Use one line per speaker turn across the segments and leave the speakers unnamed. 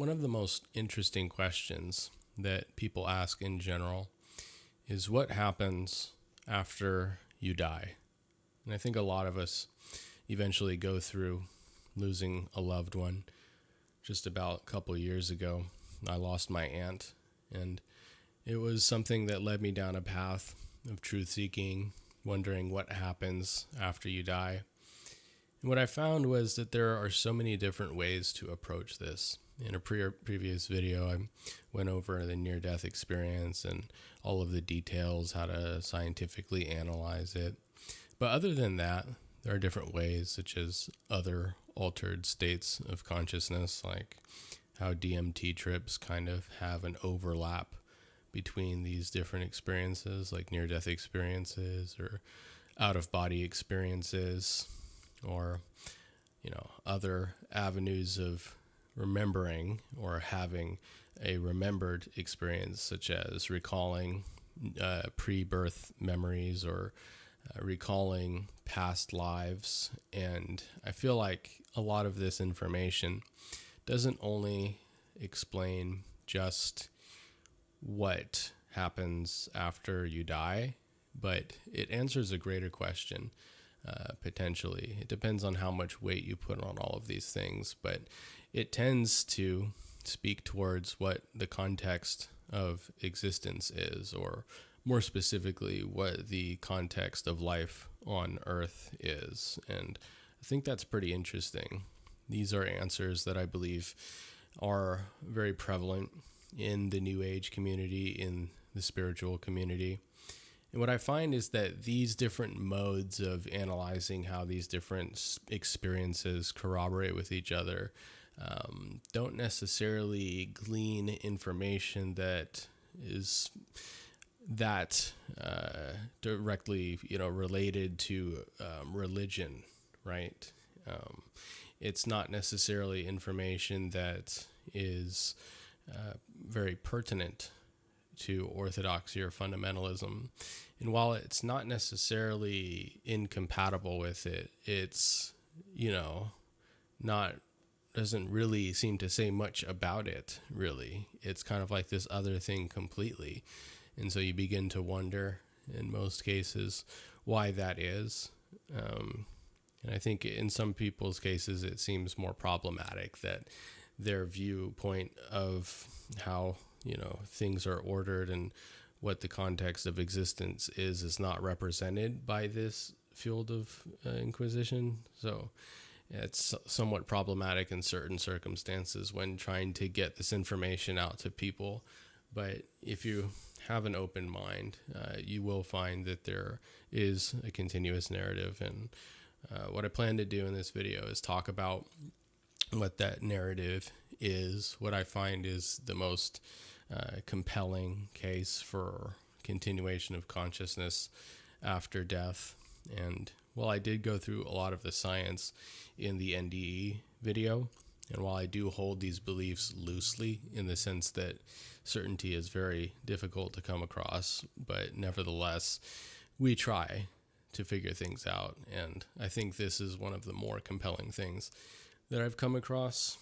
one of the most interesting questions that people ask in general is what happens after you die? And I think a lot of us eventually go through losing a loved one. Just about a couple years ago, I lost my aunt, and it was something that led me down a path of truth seeking, wondering what happens after you die. And what I found was that there are so many different ways to approach this. In a previous video, I went over the near-death experience and all of the details, how to scientifically analyze it. But other than that, there are different ways, such as other altered states of consciousness, like how DMT trips kind of have an overlap between these different experiences, like near-death experiences or out-of-body experiences, or other avenues of remembering or having a remembered experience, such as recalling pre-birth memories or recalling past lives. And I feel like a lot of this information doesn't only explain just what happens after you die, but it answers a greater question. Potentially. It depends on how much weight you put on all of these things, but it tends to speak towards what the context of existence is, or more specifically, what the context of life on Earth is. And I think that's pretty interesting. These are answers that I believe are very prevalent in the New Age community, in the spiritual community. And what I find is that these different modes of analyzing how these different experiences corroborate with each other don't necessarily glean information that is that directly, related to religion, right? It's not necessarily information that is very pertinent to orthodoxy or fundamentalism. And while it's not necessarily incompatible with it, it's, doesn't really seem to say much about it, really. It's kind of like this other thing completely. And so you begin to wonder, in most cases, why that is. And I think in some people's cases, it seems more problematic that their viewpoint of how things are ordered and what the context of existence is not represented by this field of inquisition. So it's somewhat problematic in certain circumstances when trying to get this information out to people. But if you have an open mind, you will find that there is a continuous narrative. And what I plan to do in this video is talk about what that narrative is, what I find is the most compelling case for continuation of consciousness after death. And while I did go through a lot of the science in the NDE video, and while I do hold these beliefs loosely in the sense that certainty is very difficult to come across, but nevertheless, we try to figure things out. And I think this is one of the more compelling things that I've come across.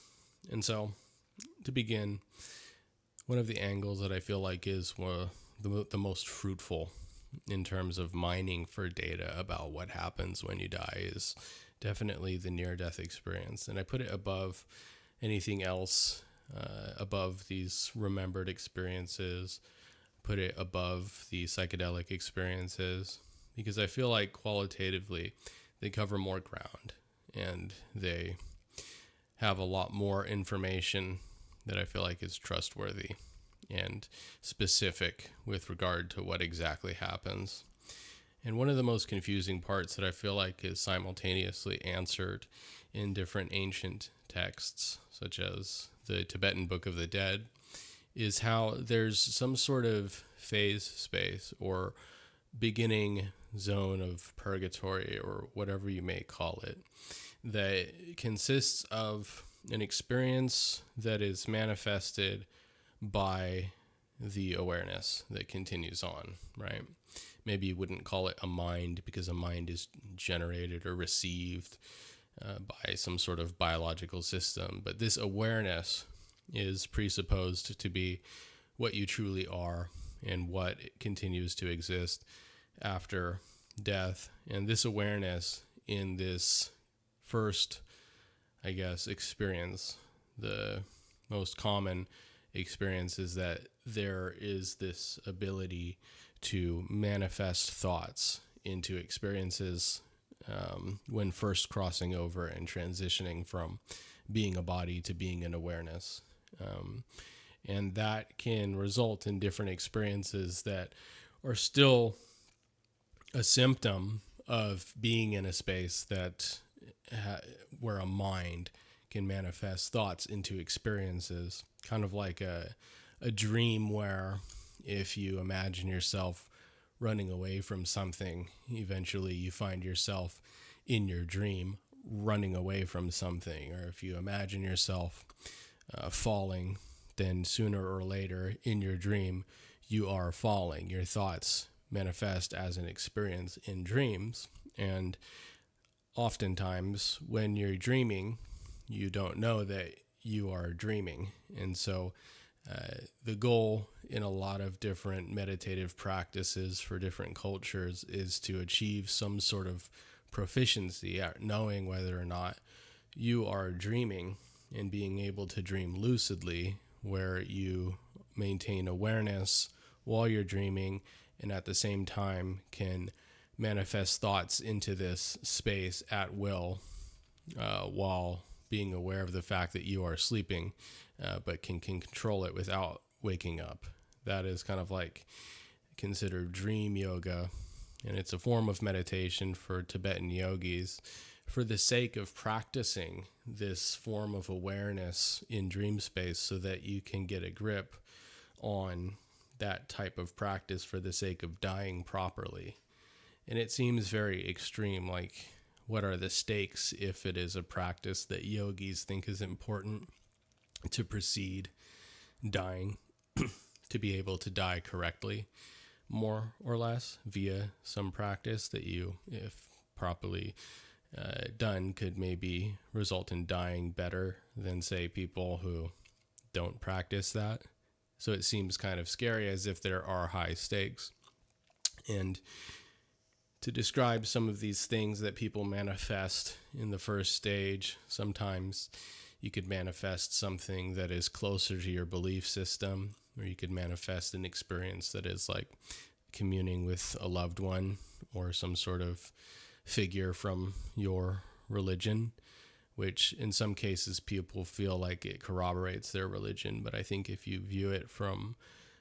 And so, to begin, one of the angles that I feel like is the most fruitful in terms of mining for data about what happens when you die is definitely the near-death experience. And I put it above anything else, above these remembered experiences, put it above the psychedelic experiences, because I feel like qualitatively they cover more ground and they have a lot more information that I feel like is trustworthy and specific with regard to what exactly happens. And one of the most confusing parts that I feel like is simultaneously answered in different ancient texts, such as the Tibetan Book of the Dead, is how there's some sort of phase space or beginning zone of purgatory, or whatever you may call it, that consists of an experience that is manifested by the awareness that continues on, right? Maybe you wouldn't call it a mind, because a mind is generated or received by some sort of biological system. But this awareness is presupposed to be what you truly are and what continues to exist after death. And this awareness in this first, I guess, experience, the most common experience, is that there is this ability to manifest thoughts into experiences when first crossing over and transitioning from being a body to being an awareness. And that can result in different experiences that are still a symptom of being in a space that where a mind can manifest thoughts into experiences, kind of like a dream where if you imagine yourself running away from something, eventually you find yourself in your dream running away from something. Or if you imagine yourself falling, then sooner or later in your dream you are falling. Your thoughts manifest as an experience in dreams. And oftentimes when you're dreaming, you don't know that you are dreaming. And so the goal in a lot of different meditative practices for different cultures is to achieve some sort of proficiency at knowing whether or not you are dreaming, and being able to dream lucidly, where you maintain awareness while you're dreaming and at the same time can manifest thoughts into this space at will while being aware of the fact that you are sleeping, but can control it without waking up. That is kind of like considered dream yoga, and it's a form of meditation for Tibetan yogis for the sake of practicing this form of awareness in dream space so that you can get a grip on that type of practice for the sake of dying properly. And it seems very extreme, like what are the stakes if it is a practice that yogis think is important to proceed dying, to be able to die correctly, more or less, via some practice that you, if properly done, could maybe result in dying better than, say, people who don't practice that. So it seems kind of scary, as if there are high stakes. And to describe some of these things that people manifest in the first stage, sometimes you could manifest something that is closer to your belief system, or you could manifest an experience that is like communing with a loved one or some sort of figure from your religion, which in some cases people feel like it corroborates their religion. But I think if you view it from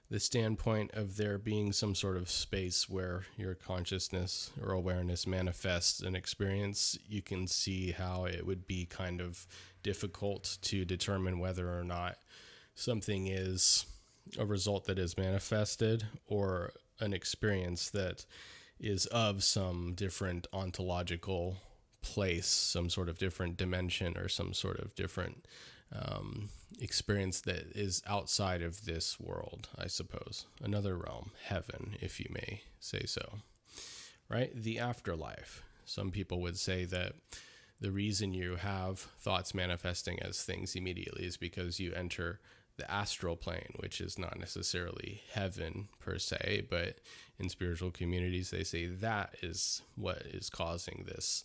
the standpoint of there being some sort of space where your consciousness or awareness manifests an experience, you can see how it would be kind of difficult to determine whether or not something is a result that is manifested or an experience that is of some different ontological place, some sort of different dimension, or some sort of different experience that is outside of this world, I suppose. Another realm, heaven, if you may say so. Right? The afterlife. Some people would say that the reason you have thoughts manifesting as things immediately is because you enter the astral plane, which is not necessarily heaven per se, but in spiritual communities, they say that is what is causing this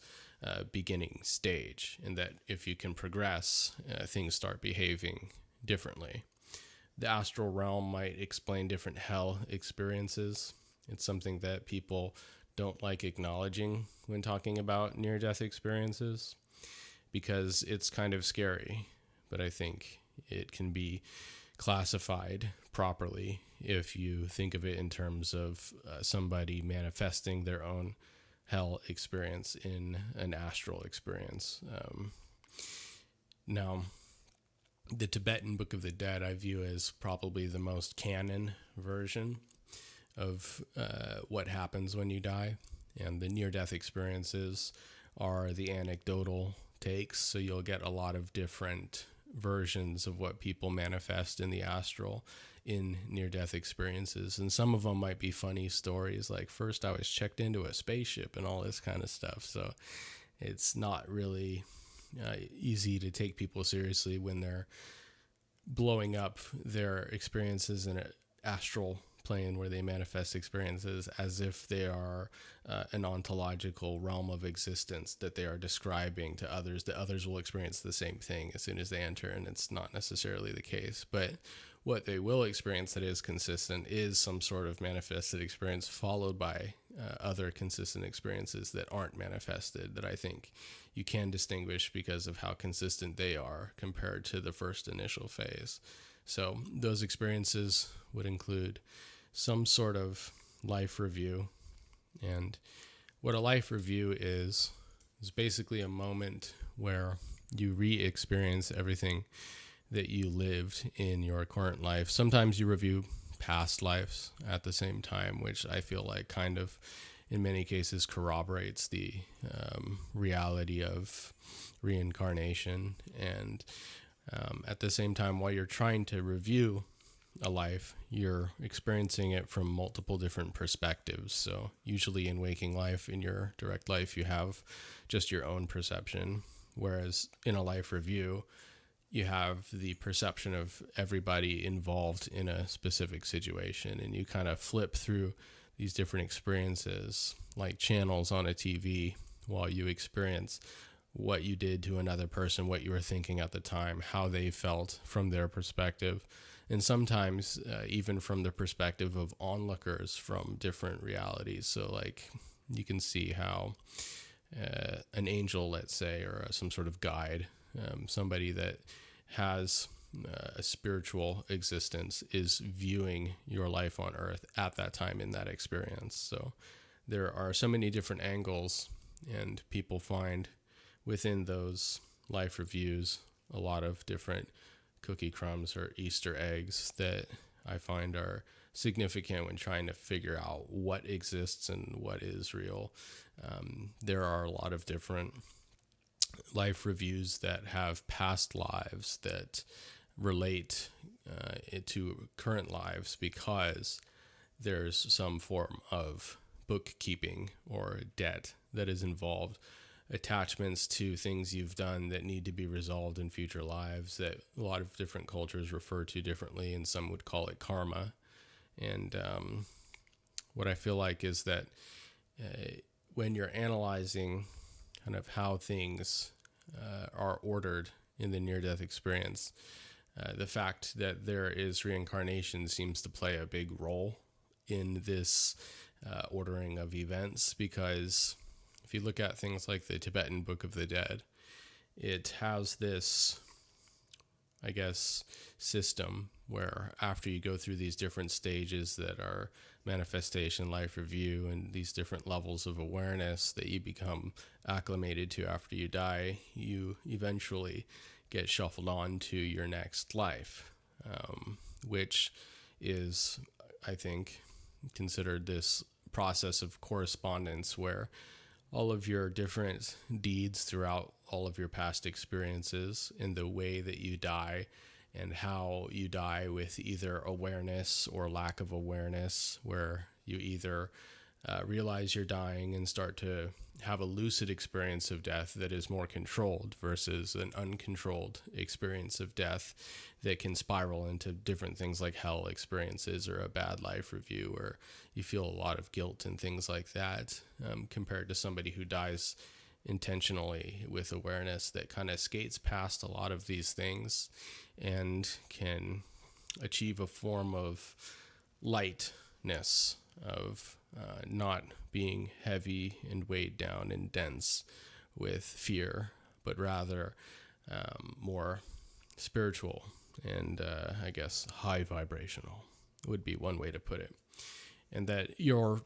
beginning stage, and that if you can progress, things start behaving differently. The astral realm might explain different hell experiences. It's something that people don't like acknowledging when talking about near-death experiences because it's kind of scary, but I think it can be classified properly if you think of it in terms of somebody manifesting their own hell experience in an astral experience. Now, the Tibetan Book of the Dead I view as probably the most canon version of what happens when you die, and the near-death experiences are the anecdotal takes, so you'll get a lot of different versions of what people manifest in the astral in near-death experiences, and some of them might be funny stories, like first I was checked into a spaceship and all this kind of stuff. So it's not really easy to take people seriously when they're blowing up their experiences in an astral plane where they manifest experiences as if they are an ontological realm of existence that they are describing to others, that others will experience the same thing as soon as they enter, and it's not necessarily the case. But what they will experience that is consistent is some sort of manifested experience followed by other consistent experiences that aren't manifested, that I think you can distinguish because of how consistent they are compared to the first initial phase. So those experiences would include some sort of life review. And what a life review is basically a moment where you re-experience everything that you lived in your current life. Sometimes you review past lives at the same time, which I feel like kind of in many cases corroborates the reality of reincarnation. And at the same time, while you're trying to review a life, you're experiencing it from multiple different perspectives. So usually in waking life, in your direct life, you have just your own perception, whereas in a life review, you have the perception of everybody involved in a specific situation, and you kind of flip through these different experiences like channels on a TV while you experience what you did to another person, what you were thinking at the time, how they felt from their perspective, and sometimes even from the perspective of onlookers from different realities. So like you can see how an angel, let's say, or some sort of guide, somebody that has a spiritual existence is viewing your life on earth at that time in that experience. So there are so many different angles, and people find within those life reviews a lot of different cookie crumbs or Easter eggs that I find are significant when trying to figure out what exists and what is real. There are a lot of different life reviews that have past lives that relate to current lives because there's some form of bookkeeping or debt that is involved, attachments to things you've done that need to be resolved in future lives that a lot of different cultures refer to differently, and some would call it karma. And what I feel like is that when you're analyzing kind of how things are ordered in the near-death experience, the fact that there is reincarnation seems to play a big role in this ordering of events, because if you look at things like the Tibetan Book of the Dead, it has this, I guess, system where after you go through these different stages that are manifestation, life review, and these different levels of awareness that you become acclimated to after you die, you eventually get shuffled on to your next life, which is, I think, considered this process of correspondence where all of your different deeds throughout all of your past experiences and the way that you die and how you die with either awareness or lack of awareness, where you either realize you're dying and start to have a lucid experience of death that is more controlled versus an uncontrolled experience of death that can spiral into different things like hell experiences or a bad life review, where you feel a lot of guilt and things like that, compared to somebody who dies intentionally with awareness that kind of skates past a lot of these things and can achieve a form of lightness, of not being heavy and weighed down and dense with fear, but rather more spiritual and I guess high vibrational would be one way to put it. And that your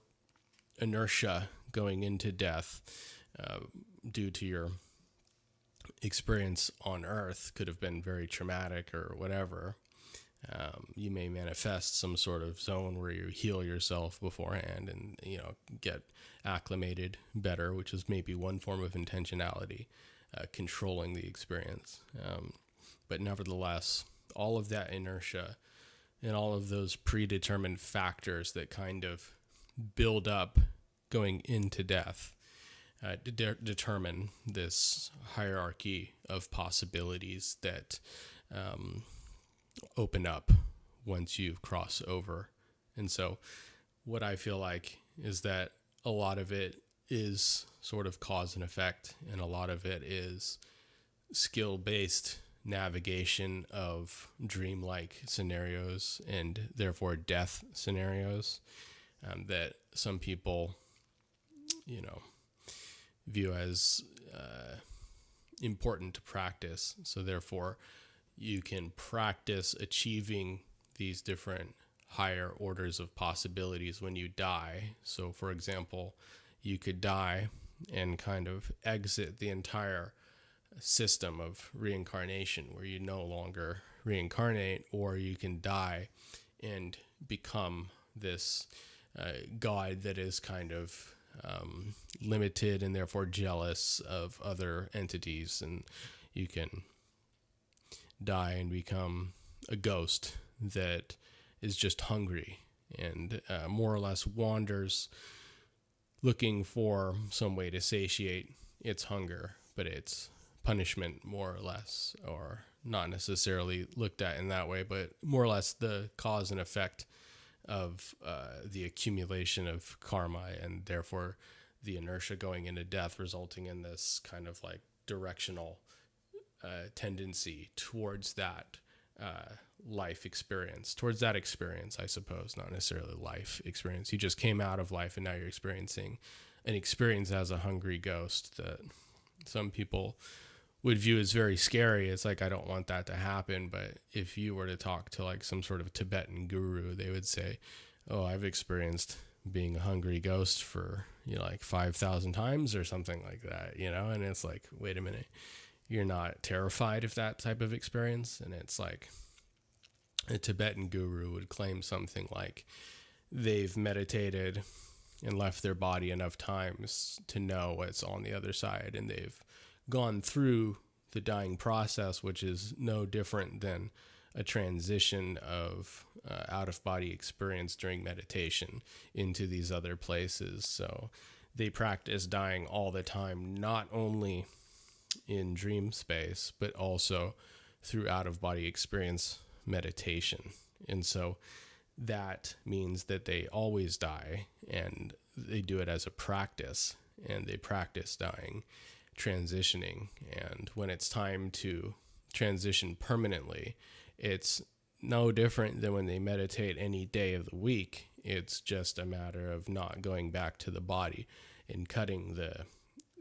inertia going into death due to your experience on Earth could have been very traumatic or whatever. You may manifest some sort of zone where you heal yourself beforehand and, get acclimated better, which is maybe one form of intentionality, controlling the experience. But nevertheless, all of that inertia and all of those predetermined factors that kind of build up going into death determine this hierarchy of possibilities that open up once you cross over. And so what I feel like is that a lot of it is sort of cause and effect, and a lot of it is skill-based navigation of dreamlike scenarios and therefore death scenarios that some people, view as important to practice. So therefore, you can practice achieving these different higher orders of possibilities when you die. So for example, you could die and kind of exit the entire system of reincarnation where you no longer reincarnate, or you can die and become this god that is kind of limited and therefore jealous of other entities, and you can die and become a ghost that is just hungry and more or less wanders looking for some way to satiate its hunger, but it's punishment more or less, or not necessarily looked at in that way, but more or less the cause and effect of the accumulation of karma, and therefore the inertia going into death, resulting in this kind of like directional tendency towards that life experience, towards that experience, I suppose, not necessarily life experience. You just came out of life and now you're experiencing an experience as a hungry ghost that some people would view as very scary. It's like, I don't want that to happen. But if you were to talk to like some sort of Tibetan guru, they would say, oh, I've experienced being a hungry ghost for, like 5,000 times or something like that, and it's like, wait a minute, you're not terrified of that type of experience? And it's like a Tibetan guru would claim something like they've meditated and left their body enough times to know what's on the other side, and they've gone through the dying process, which is no different than a transition of out-of-body experience during meditation into these other places. So they practice dying all the time, not only in dream space, but also through out-of-body experience meditation. And so that means that they always die, and they do it as a practice, and they practice dying, transitioning. And when it's time to transition permanently, it's no different than when they meditate any day of the week. It's just a matter of not going back to the body and cutting the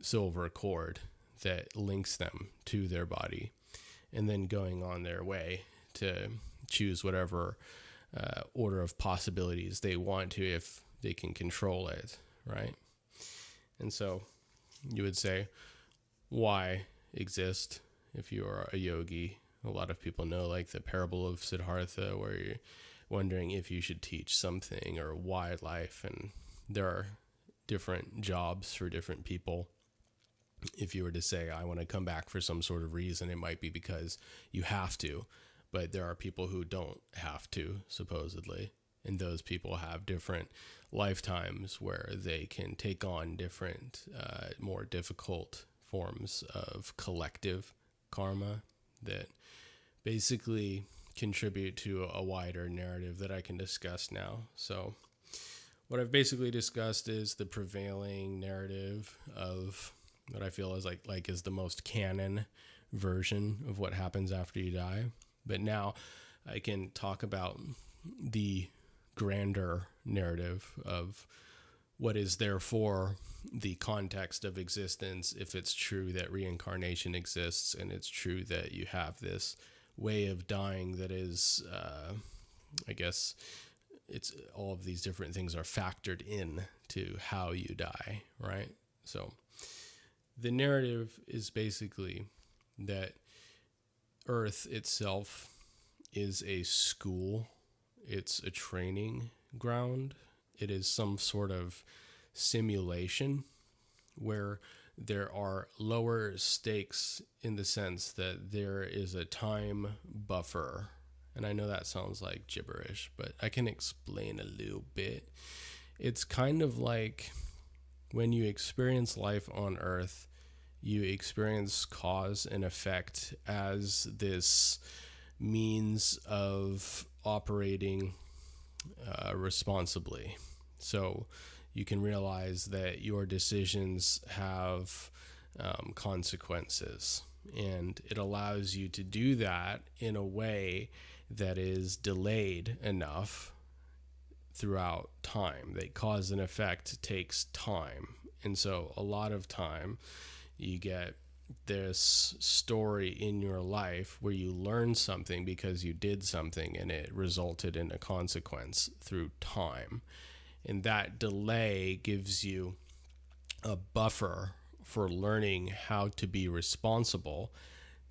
silver cord that links them to their body, and then going on their way to choose whatever order of possibilities they want to, if they can control it, right? And so you would say, why exist if you are a yogi? A lot of people know like the parable of Siddhartha, where you're wondering if you should teach something or why life, and there are different jobs for different people. If you were to say, I want to come back for some sort of reason, it might be because you have to, but there are people who don't have to, supposedly, and those people have different lifetimes where they can take on different, more difficult forms of collective karma that basically contribute to a wider narrative that I can discuss now. So what I've basically discussed is the prevailing narrative of what I feel is like is the most canon version of what happens after you die. But now I can talk about the grander narrative of what is therefore the context of existence, if it's true that reincarnation exists, and it's true that you have this way of dying that is, I guess, it's all of these different things are factored in to how you die, right? So the narrative is basically that Earth itself is a school. It's a training ground. It is some sort of simulation where there are lower stakes in the sense that there is a time buffer. And I know that sounds like gibberish, but I can explain a little bit. It's kind of like when you experience life on Earth, you experience cause and effect as this means of operating responsibly. So you can realize that your decisions have consequences, and it allows you to do that in a way that is delayed enough throughout time. That cause and effect takes time. And so a lot of time you get this story in your life where you learn something because you did something and it resulted in a consequence through time. And that delay gives you a buffer for learning how to be responsible.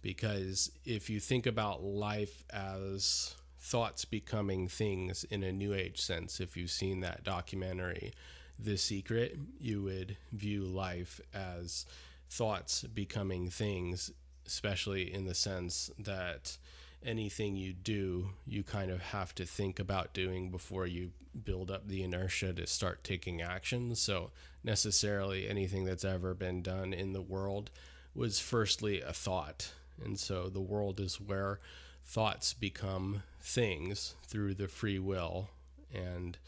Because if you think about life as thoughts becoming things in a New Age sense, if you've seen that documentary, The Secret, you would view life as thoughts becoming things, especially in the sense that anything you do, you kind of have to think about doing before you build up the inertia to start taking action. So necessarily anything that's ever been done in the world was firstly a thought. And so the world is where thoughts become things through the free will. And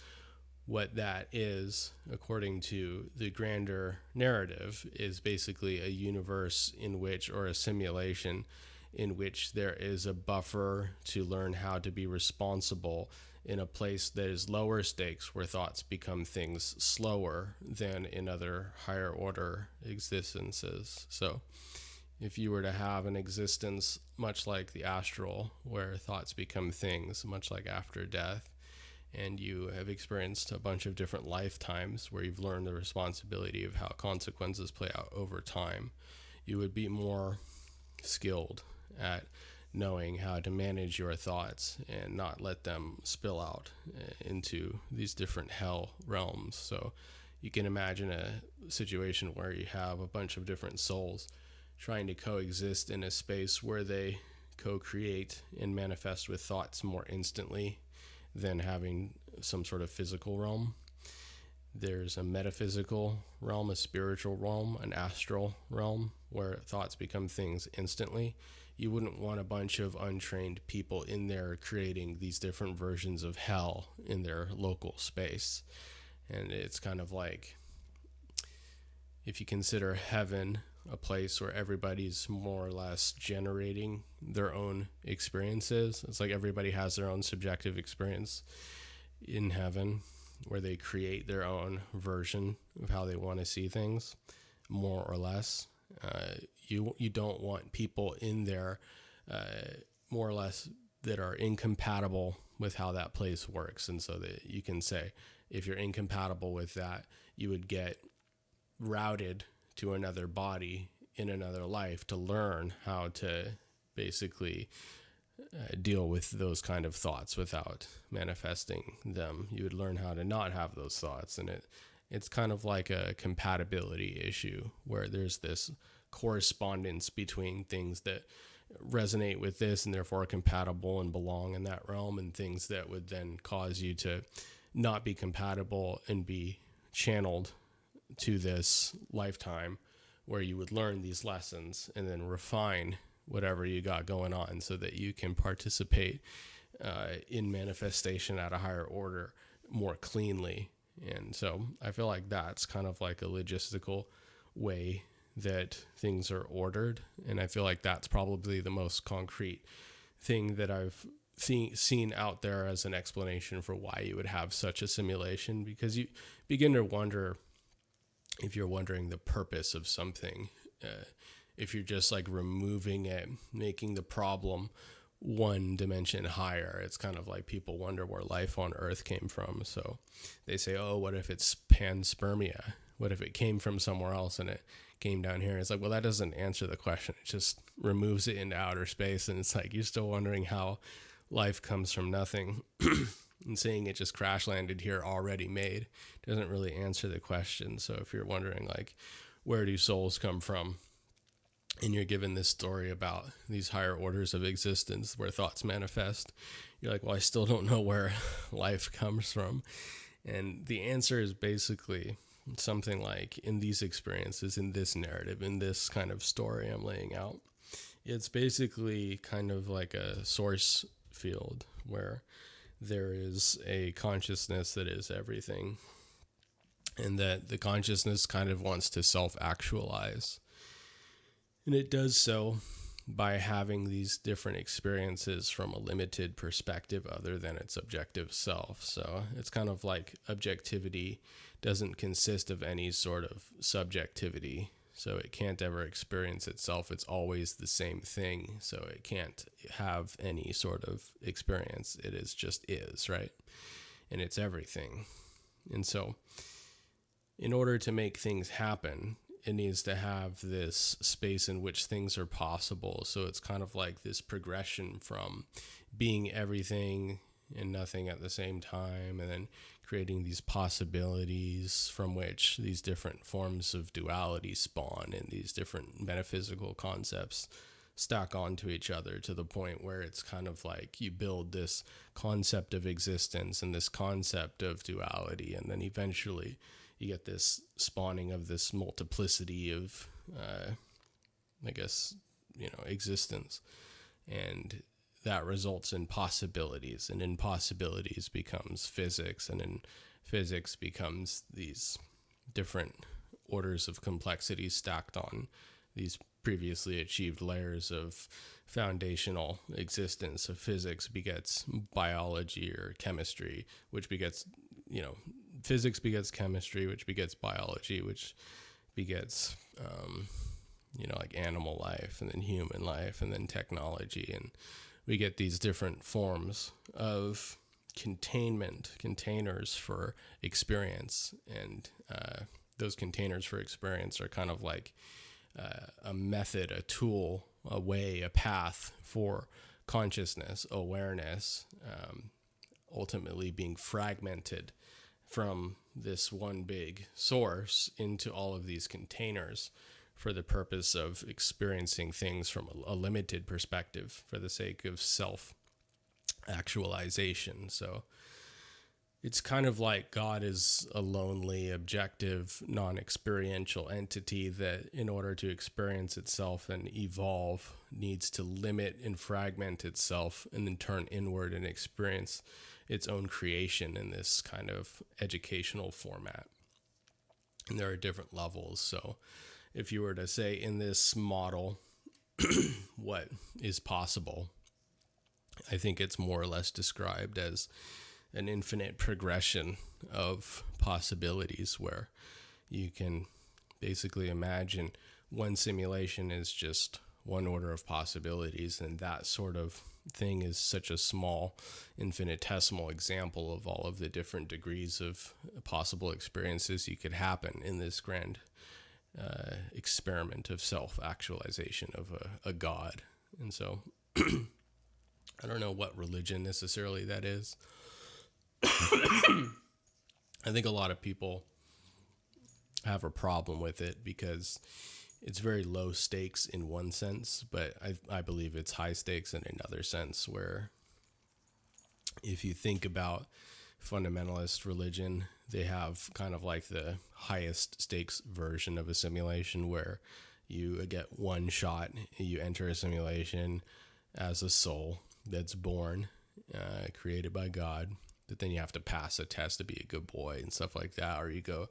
what that is, according to the grander narrative, is basically a universe in which, or a simulation in which there is a buffer to learn how to be responsible in a place that is lower stakes, where thoughts become things slower than in other higher order existences. So if you were to have an existence much like the astral, where thoughts become things, much like after death, and you have experienced a bunch of different lifetimes where you've learned the responsibility of how consequences play out over time, you would be more skilled at knowing how to manage your thoughts and not let them spill out into these different hell realms. So you can imagine a situation where you have a bunch of different souls trying to coexist in a space where they co-create and manifest with thoughts more instantly than having some sort of physical realm. There's a metaphysical realm, a spiritual realm, an astral realm, where thoughts become things instantly. You wouldn't want a bunch of untrained people in there creating these different versions of hell in their local space. And it's kind of like, if you consider heaven a place where everybody's more or less generating their own experiences. It's like everybody has their own subjective experience in heaven, where they create their own version of how they want to see things, more or less. You don't want people in there, more or less, that are incompatible with how that place works. And so that you can say, if you're incompatible with that, you would get routed to another body in another life to learn how to basically deal with those kind of thoughts without manifesting them. You would learn how to not have those thoughts. And it's kind of like a compatibility issue, where there's this correspondence between things that resonate with this and therefore are compatible and belong in that realm, and things that would then cause you to not be compatible and be channeled to this lifetime, where you would learn these lessons and then refine whatever you got going on so that you can participate in manifestation at a higher order more cleanly. And so I feel like that's kind of like a logistical way that things are ordered. And I feel like that's probably the most concrete thing that I've seen out there as an explanation for why you would have such a simulation, because you begin to wonder, if you're wondering the purpose of something, if you're just like removing it, making the problem one dimension higher, it's kind of like people wonder where life on Earth came from. So they say, oh, what if it's panspermia? What if it came from somewhere else and it came down here? And it's like, well, that doesn't answer the question. It just removes it into outer space. And it's like, you're still wondering how life comes from nothing. And saying it just crash landed here already made doesn't really answer the question. So if you're wondering, like, where do souls come from? And you're given this story about these higher orders of existence where thoughts manifest, you're like, well, I still don't know where life comes from. And the answer is basically something like, in these experiences, in this narrative, in this kind of story I'm laying out, It's basically kind of like a source field where there is a consciousness that is everything, and that the consciousness kind of wants to self-actualize. And it does so by having these different experiences from a limited perspective other than its objective self. So it's kind of like objectivity doesn't consist of any sort of subjectivity. So it can't ever experience itself. It's always the same thing. So it can't have any sort of experience. It is just is, right? And it's everything. And so in order to make things happen, it needs to have this space in which things are possible. So it's kind of like this progression from being everything and nothing at the same time, and then creating these possibilities from which these different forms of duality spawn, and these different metaphysical concepts stack onto each other to the point where it's kind of like you build this concept of existence and this concept of duality, and then eventually you get this spawning of this multiplicity of, existence. And that results in possibilities, and in possibilities becomes physics, and in physics becomes these different orders of complexity stacked on these previously achieved layers of foundational existence. Of physics begets biology or chemistry, which begets, physics begets chemistry, which begets biology, which begets, like animal life, and then human life, and then technology. And we get these different forms of containers for experience. And those containers for experience are kind of like a method, a tool, a way, a path for consciousness, awareness, ultimately being fragmented from this one big source into all of these containers for the purpose of experiencing things from a limited perspective for the sake of self-actualization. So it's kind of like God is a lonely, objective, non-experiential entity that, in order to experience itself and evolve, needs to limit and fragment itself and then turn inward and experience its own creation in this kind of educational format. And there are different levels. So if you were to say in this model, what is possible, I think it's more or less described as an infinite progression of possibilities, where you can basically imagine one simulation is just one order of possibilities, and that sort of thing is such a small infinitesimal example of all of the different degrees of possible experiences you could happen in this grand experiment of self-actualization of a god. And so I don't know what religion necessarily that is. I think a lot of people have a problem with it because it's very low stakes in one sense, but I believe it's high stakes in another sense, where if you think about fundamentalist religion, they have kind of like the highest stakes version of a simulation where you get one shot, you enter a simulation as a soul that's born, created by God, but then you have to pass a test to be a good boy and stuff like that, or you go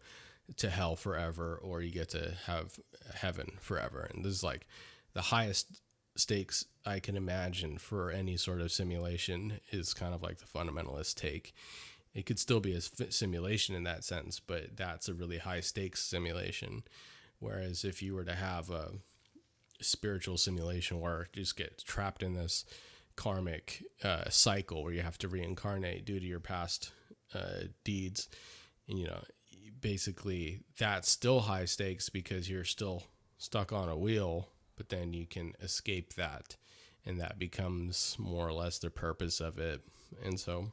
to hell forever, or you get to have heaven forever. And this is like the highest stakes I can imagine for any sort of simulation is kind of like the fundamentalist take. It could still be a simulation in that sense, but that's a really high stakes simulation. Whereas if you were to have a spiritual simulation where you just get trapped in this karmic cycle where you have to reincarnate due to your past deeds, and basically that's still high stakes because you're still stuck on a wheel, but then you can escape that, and that becomes more or less the purpose of it. And so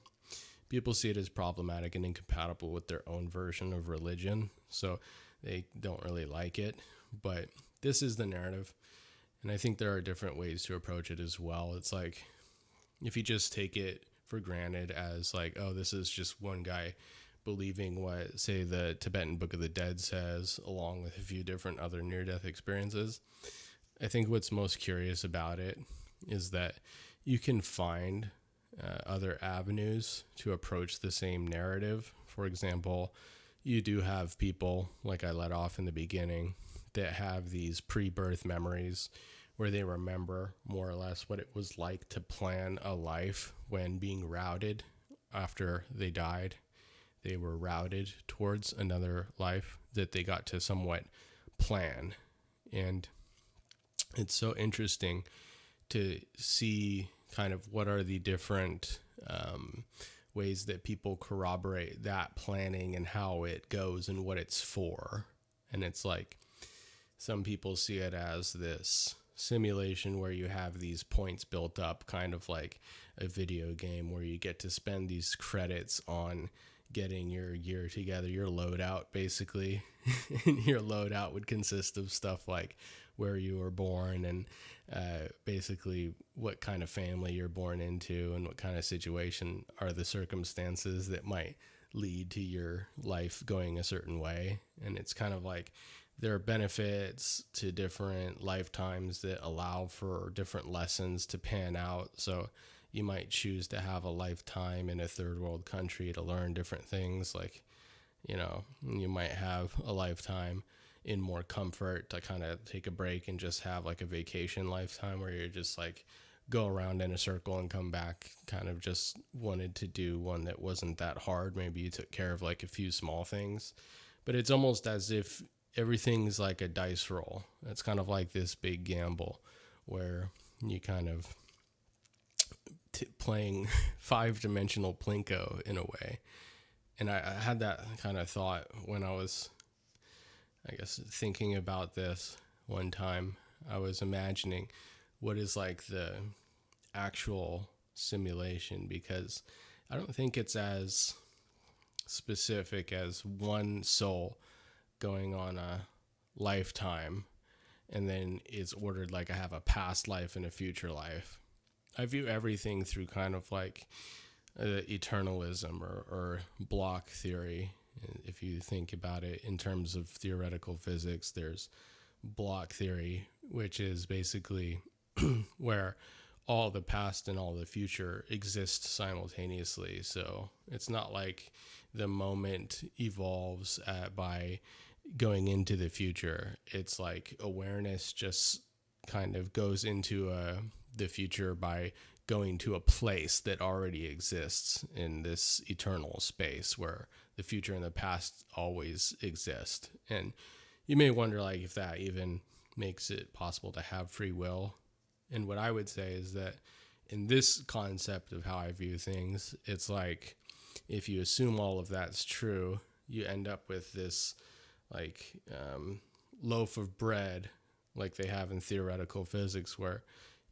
people see it as problematic and incompatible with their own version of religion, so they don't really like it. But this is the narrative, and I think there are different ways to approach it as well. It's like, if you just take it for granted as like, oh, this is just one guy believing what, say, the Tibetan Book of the Dead says, along with a few different other near-death experiences, I think what's most curious about it is that you can find other avenues to approach the same narrative. For example, you do have people, like I let off in the beginning, that have these pre-birth memories where they remember more or less what it was like to plan a life when being routed after they died. They were routed towards another life that they got to somewhat plan. And it's so interesting to see kind of what are the different ways that people corroborate that planning and how it goes and what it's for. And it's like some people see it as this simulation where you have these points built up, kind of like a video game where you get to spend these credits on getting your gear together, your loadout basically. And your loadout would consist of stuff like where you were born and basically what kind of family you're born into and what kind of situation are the circumstances that might lead to your life going a certain way. And it's kind of like there are benefits to different lifetimes that allow for different lessons to pan out. So you might choose to have a lifetime in a third world country to learn different things. Like, you know, you might have a lifetime in more comfort to kind of take a break and just have like a vacation lifetime where you're just like go around in a circle and come back, kind of just wanted to do one that wasn't that hard. Maybe you took care of like a few small things, but it's almost as if everything's like a dice roll. It's kind of like this big gamble where you kind of playing 5-dimensional Plinko in a way. And I had that kind of thought when I was, I guess, thinking about this one time. I was imagining what is like the actual simulation, because I don't think it's as specific as one soul going on a lifetime and then it's ordered like I have a past life and a future life. I view everything through kind of like eternalism or block theory. If you think about it in terms of theoretical physics, there's block theory, which is basically where all the past and all the future exist simultaneously. So it's not like the moment evolves by going into the future. It's like awareness just kind of goes into the future by going to a place that already exists in this eternal space where the future and the past always exist. And you may wonder like if that even makes it possible to have free will. And what I would say is that in this concept of how I view things, it's like if you assume all of that's true, you end up with this like loaf of bread like they have in theoretical physics, where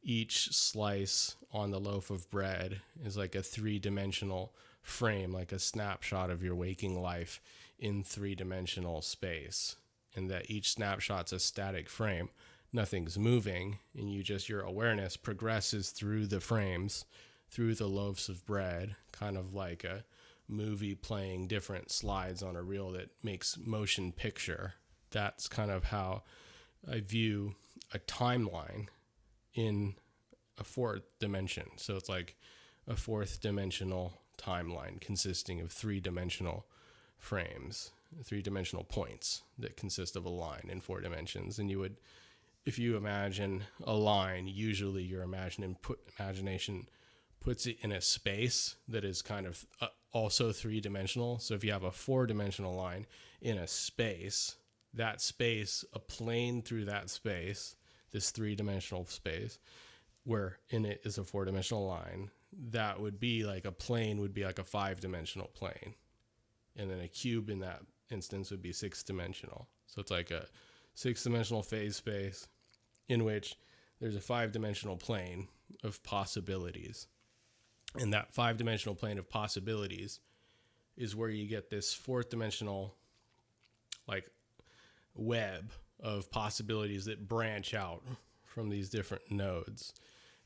each slice on the loaf of bread is like a 3-dimensional frame, like a snapshot of your waking life in 3-dimensional space. And that each snapshot's a static frame. Nothing's moving, and your awareness progresses through the frames, through the loaves of bread, kind of like a movie playing different slides on a reel that makes motion picture. That's kind of how I view a timeline in a 4th dimension. So it's like a 4th dimensional timeline consisting of 3-dimensional frames, 3-dimensional points that consist of a line in 4 dimensions. And you would, if you imagine a line, usually your imagination puts it in a space that is kind of also 3-dimensional. So if you have a 4-dimensional line in a space, that space, a plane through that space, this 3-dimensional space, where in it is a 4-dimensional line, that would be like a plane would be like a 5-dimensional plane. And then a cube in that instance would be 6-dimensional. So it's like a 6-dimensional phase space in which there's a 5-dimensional plane of possibilities. And that 5-dimensional plane of possibilities is where you get this 4th-dimensional like web of possibilities that branch out from these different nodes,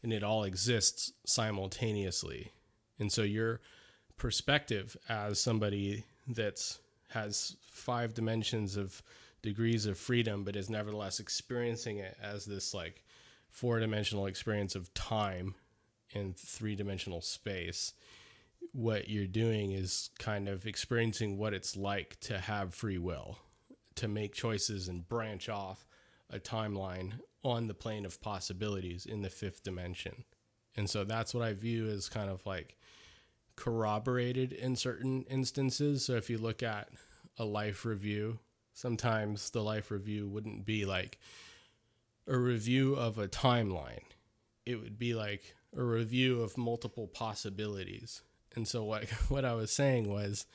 and it all exists simultaneously. And so your perspective as somebody that's has 5 dimensions of degrees of freedom, but is nevertheless experiencing it as this like 4-dimensional experience of time in 3-dimensional space, what you're doing is kind of experiencing what it's like to have free will, to make choices and branch off a timeline on the plane of possibilities in the 5th dimension. And so that's what I view as kind of like corroborated in certain instances. So if you look at a life review, sometimes the life review wouldn't be like a review of a timeline. It would be like a review of multiple possibilities. And so what I was saying was,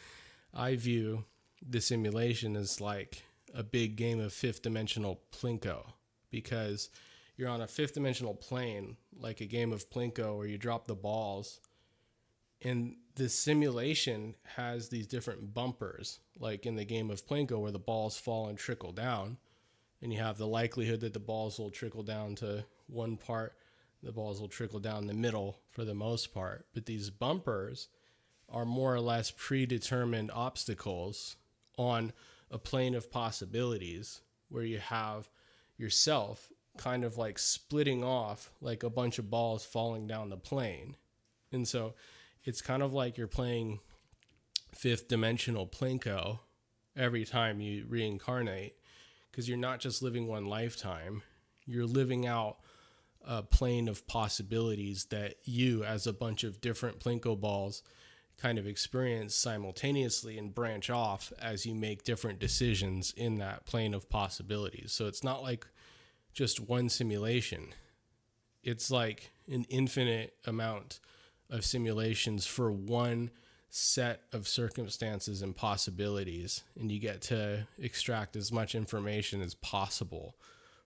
I view the simulation as like a big game of 5th dimensional Plinko, because you're on a 5th dimensional plane, like a game of Plinko where you drop the balls, and the simulation has these different bumpers, like in the game of Plinko where the balls fall and trickle down, and you have the likelihood that the balls will trickle down to one part, the balls will trickle down the middle for the most part. But these bumpers are more or less predetermined obstacles on a plane of possibilities where you have yourself kind of like splitting off like a bunch of balls falling down the plane. And so it's kind of like you're playing 5th dimensional Plinko every time you reincarnate, because you're not just living one lifetime, you're living out a plane of possibilities that you, as a bunch of different Plinko balls, kind of experience simultaneously and branch off as you make different decisions in that plane of possibilities. So it's not like just one simulation. It's like an infinite amount of simulations for one set of circumstances and possibilities, and you get to extract as much information as possible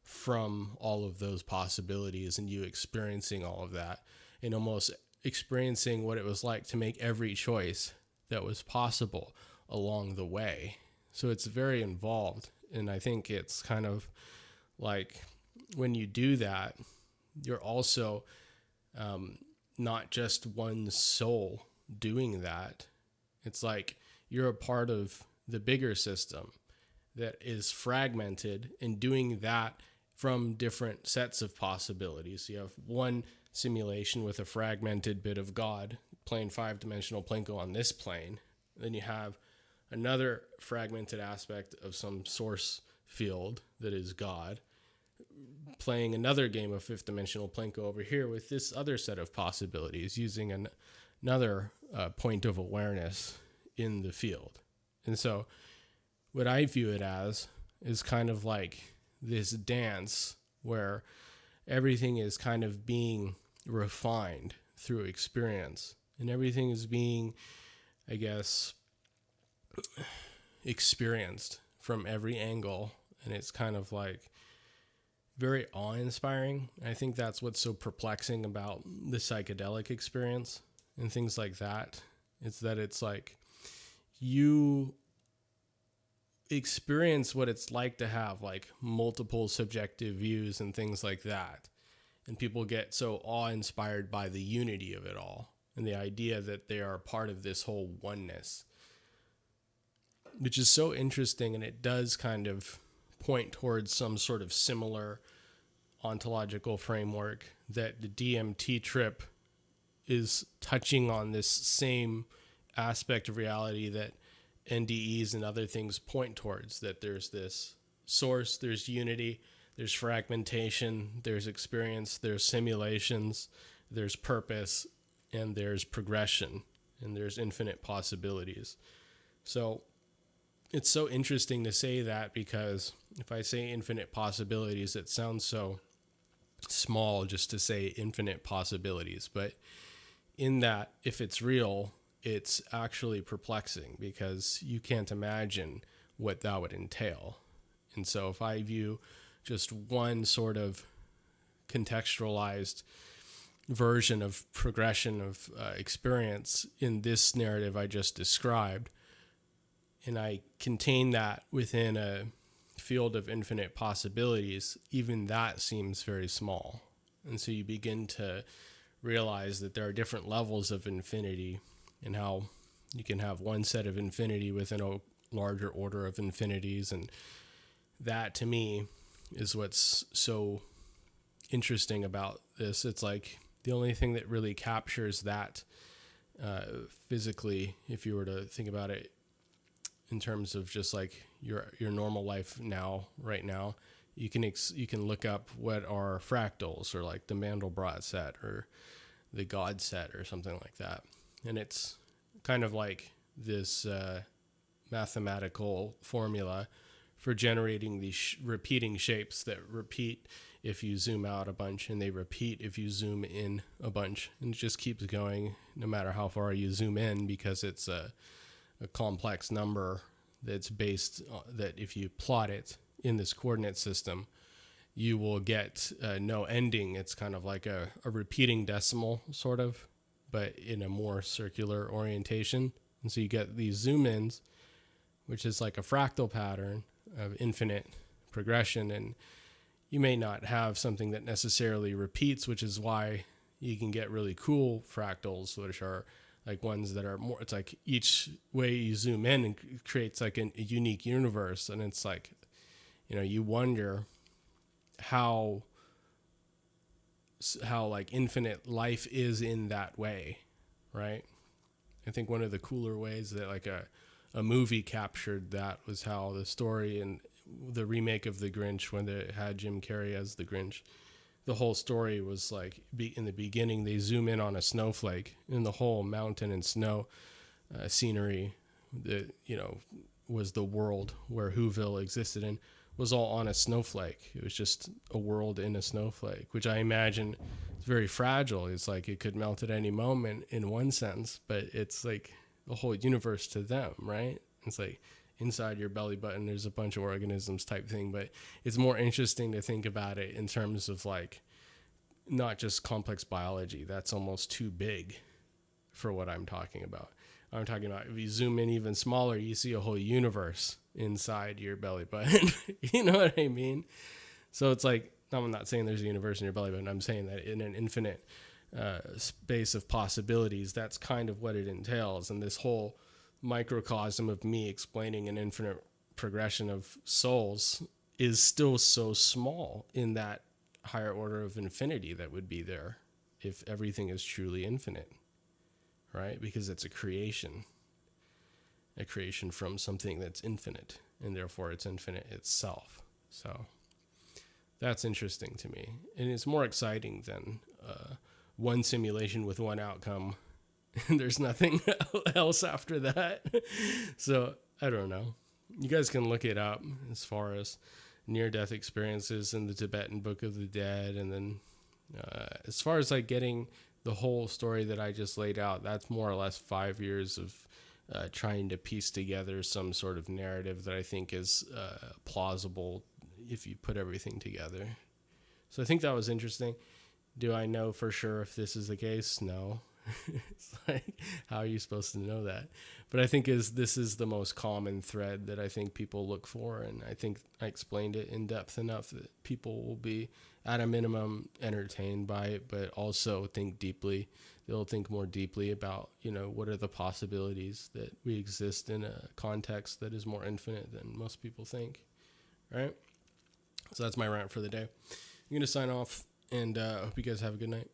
from all of those possibilities, and you experiencing all of that and almost experiencing what it was like to make every choice that was possible along the way. So it's very involved, and I think it's kind of like when you do that, you're also not just one soul doing that. It's like you're a part of the bigger system that is fragmented and doing that from different sets of possibilities. You have one simulation with a fragmented bit of God playing 5-dimensional Plinko on this plane. Then you have another fragmented aspect of some source field that is God playing another game of 5th dimensional Plinko over here with this other set of possibilities using another point of awareness in the field. And so what I view it as is kind of like this dance where everything is kind of being refined through experience, and everything is being, I guess, experienced from every angle. And it's kind of like very awe-inspiring. I think that's what's so perplexing about the psychedelic experience and things like that. It's that it's like you experience what it's like to have like multiple subjective views and things like that. And people get so awe-inspired by the unity of it all and the idea that they are part of this whole oneness, which is so interesting. And it does kind of point towards some sort of similar ontological framework that the DMT trip is touching on, this same aspect of reality that NDEs and other things point towards, that there's this source, there's unity, there's fragmentation, there's experience, there's simulations, there's purpose, and there's progression, and there's infinite possibilities. So it's so interesting to say that, because if I say infinite possibilities, it sounds so small just to say infinite possibilities. But in that, if it's real, it's actually perplexing, because you can't imagine what that would entail. And so if I view just one sort of contextualized version of progression of experience in this narrative I just described, and I contain that within a field of infinite possibilities, even that seems very small. And so you begin to realize that there are different levels of infinity, and how you can have one set of infinity within a larger order of infinities, and that to me is what's so interesting about this. It's like the only thing that really captures that physically, if you were to think about it in terms of just like your normal life now, right now, you can look up what are fractals, or like the Mandelbrot set or the God set or something like that. And it's kind of like this mathematical formula for generating these repeating shapes that repeat if you zoom out a bunch, and they repeat if you zoom in a bunch. And it just keeps going no matter how far you zoom in, because it's a complex number that's based on, that if you plot it in this coordinate system, you will get no ending. It's kind of like a repeating decimal, sort of, but in a more circular orientation. And so you get these zoom ins, which is like a fractal pattern of infinite progression. And you may not have something that necessarily repeats, which is why you can get really cool fractals, which are like ones that are more, it's like each way you zoom in and creates like a unique universe. And it's like, you wonder how like infinite life is in that way, right? I think one of the cooler ways that like a movie captured that was how the story in the remake of The Grinch, when they had Jim Carrey as the Grinch, the whole story was like, in the beginning they zoom in on a snowflake, and the whole mountain and snow scenery that was the world where Whoville existed in was all on a snowflake. It was just a world in a snowflake, which I imagine is very fragile. It's like it could melt at any moment in one sense, but it's like a whole universe to them, right? It's like inside your belly button there's a bunch of organisms type thing. But it's more interesting to think about it in terms of like not just complex biology. That's almost too big for what I'm talking about. I'm talking about if you zoom in even smaller, you see a whole universe inside your belly button. You know what I mean? So it's like, I'm not saying there's a universe in your belly button. I'm saying that in an infinite space of possibilities, that's kind of what it entails. And this whole microcosm of me explaining an infinite progression of souls is still so small in that higher order of infinity that would be there if everything is truly infinite, right? Because it's a creation from something that's infinite, and therefore it's infinite itself. So that's interesting to me. And it's more exciting than one simulation with one outcome and there's nothing else after that. So I don't know. You guys can look it up as far as near-death experiences in the Tibetan Book of the Dead. And then as far as like getting the whole story that I just laid out, that's more or less 5 years of trying to piece together some sort of narrative that I think is plausible if you put everything together. So I think that was interesting. Do I know for sure if this is the case? No. It's like, how are you supposed to know that? But I think this is the most common thread that I think people look for. And I think I explained it in depth enough that people will be, at a minimum, entertained by it, but also think deeply. They'll think more deeply about, what are the possibilities that we exist in a context that is more infinite than most people think. Right? So that's my rant for the day. I'm going to sign off, and hope you guys have a good night.